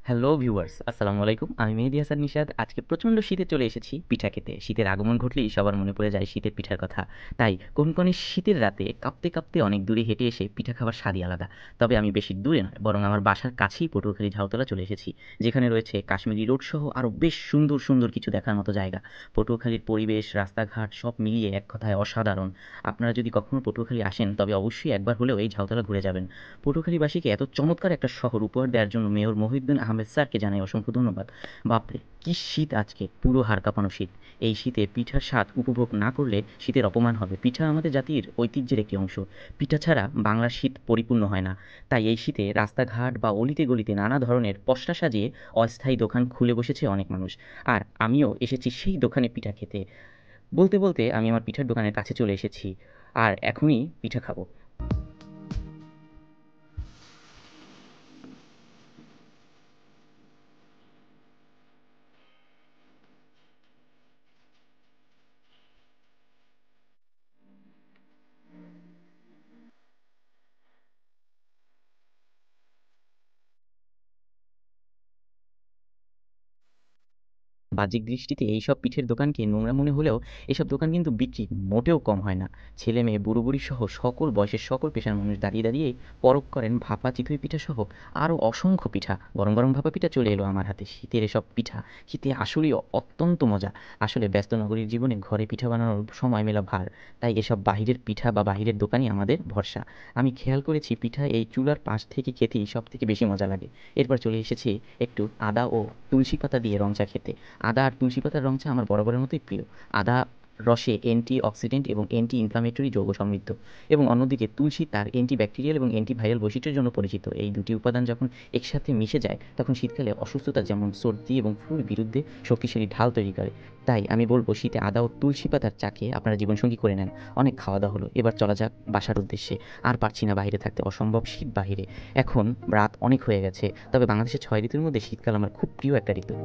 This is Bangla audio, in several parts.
হ্যালো ভিউয়ার্স, আসসালামু আলাইকুম। আমি মেহেদী হাসান নিশাদ। আজকে প্রচণ্ড শীতে চলে এসেছি পিঠা খেতে। শীতের আগমন ঘটলেই সবার মনে পড়ে যায় শীতের পিঠার কথা। তাই কনকনে শীতের রাতে কাঁপতে, কাঁপতে অনেক দূরে হেঁটে এসে পিঠা খাবার স্বাদই আলাদা। তবে আমি বেশি দূরে নয়, বরং আমার বাসার কাছেই পটুয়াখালী ঝাউতলা চলে এসেছি। যেখানে রয়েছে কাশ্মীরি রোড সহ আরও বেশ সুন্দর, সুন্দর কিছু দেখার মতো জায়গা। পটুয়াখালীর পরিবেশ, রাস্তাঘাট সব মিলিয়ে এক কথায় অসাধারণ। আপনারা যদি কখনো পটুয়াখালী আসেন তবে অবশ্যই একবার হলেও এই ঝাউতলা ঘুরে যাবেন। পটুয়াখালীবাসীকে এত চমৎকার একটা শহর উপহার দেওয়ার জন্য মেয়র মহিউদ্দিন আহমেদ স্যারকে জানাই অসংখ্য ধন্যবাদ। বাপরে কি শীত আজকে, পুরো হাড় কাঁপানো শীত। এই শীতে পিঠার স্বাদ উপভোগ না করলে শীতের অপমান হবে। পিঠা আমাদের জাতির ঐতিহ্যের একটি অংশ। পিঠা ছাড়া বাংলার শীত পরিপূর্ণ হয় না। তাই এই শীতে রাস্তাঘাট বা অলিতে গলিতে নানা ধরনের পসরা সাজিয়ে অস্থায়ী দোকান খুলে বসেছে অনেক মানুষ। আর আমিও এসেছি সেই দোকানে পিঠা খেতে। বলতে বলতে আমি আমার পিঠার দোকানের কাছে চলে এসেছি আর এখনই পিঠা খাবো। বাহ্যিক দৃষ্টিতে এইসব পিঠের দোকানকে নোংরা মনে হলেও এসব দোকান কিন্তু বিক্রি মোটেও কম হয় না। ছেলে মেয়ে বুড়ো বুড়ি সহ সকল বয়সের সকল পেশার মানুষ দাঁড়িয়ে দাঁড়িয়েই পরখ করেন ভাপা চিতই পিঠা সহ আরও অসংখ্য পিঠা। গরম গরম ভাপা পিঠা চলে এলো আমার হাতে। শীতের এসব পিঠা খেতে আসলেই অত্যন্ত মজা। আসলে ব্যস্ত নগরীর জীবনে ঘরে পিঠা বানানোর সময় মেলা ভার। তাই এসব বাহিরের পিঠা বা বাহিরের দোকানই আমাদের ভরসা। আমি খেয়াল করেছি পিঠা এই চুলার পাশ থেকে খেতেই সব থেকে বেশি মজা লাগে। এরপর চলে এসেছি একটু আদা ও তুলসী পাতা দিয়ে রং চা খেতে। আদা আর তুলসী পাতার রং চা আমার বরাবরের মতোই প্রিয়। আদা রসে অ্যান্টি অক্সিডেন্ট এবং অ্যান্টি ইনফ্লামেটরি যৌগ সমৃদ্ধ এবং অন্যদিকে তুলসী তার অ্যান্টিব্যাকটেরিয়াল এবং অ্যান্টিভাইরাল বৈশিষ্ট্যের জন্য পরিচিত। এই দুটি উপাদান যখন একসাথে মিশে যায় তখন শীতকালে অসুস্থতা যেমন সর্দি এবং ফ্লুর বিরুদ্ধে শক্তিশালী ঢাল তৈরি করে। তাই আমি বলব শীতে আদা ও তুলসী পাতার চাকে আপনারা জীবনসঙ্গী করে নেন। অনেক খাওয়া দাওয়া হলো, এবার চলা যাক বাসার উদ্দেশ্যে। আর পারছি না বাইরে থাকতে, অসম্ভব শীত বাহিরে। এখন রাত অনেক হয়ে গেছে। তবে বাংলাদেশের ৬ ঋতুর মধ্যে শীতকাল আমার খুব প্রিয় একটা ঋতু।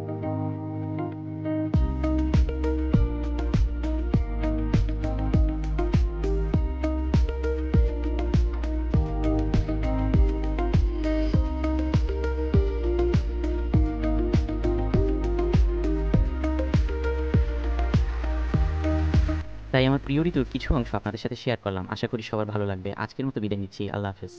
তাই আমার প্রিয় ঋতুর কিছু অংশ আপনাদের সাথে শেয়ার করলাম। আশা করি সবার ভালো লাগবে। আজকের মতো বিদায় নিচ্ছি। আল্লাহ হাফেজ।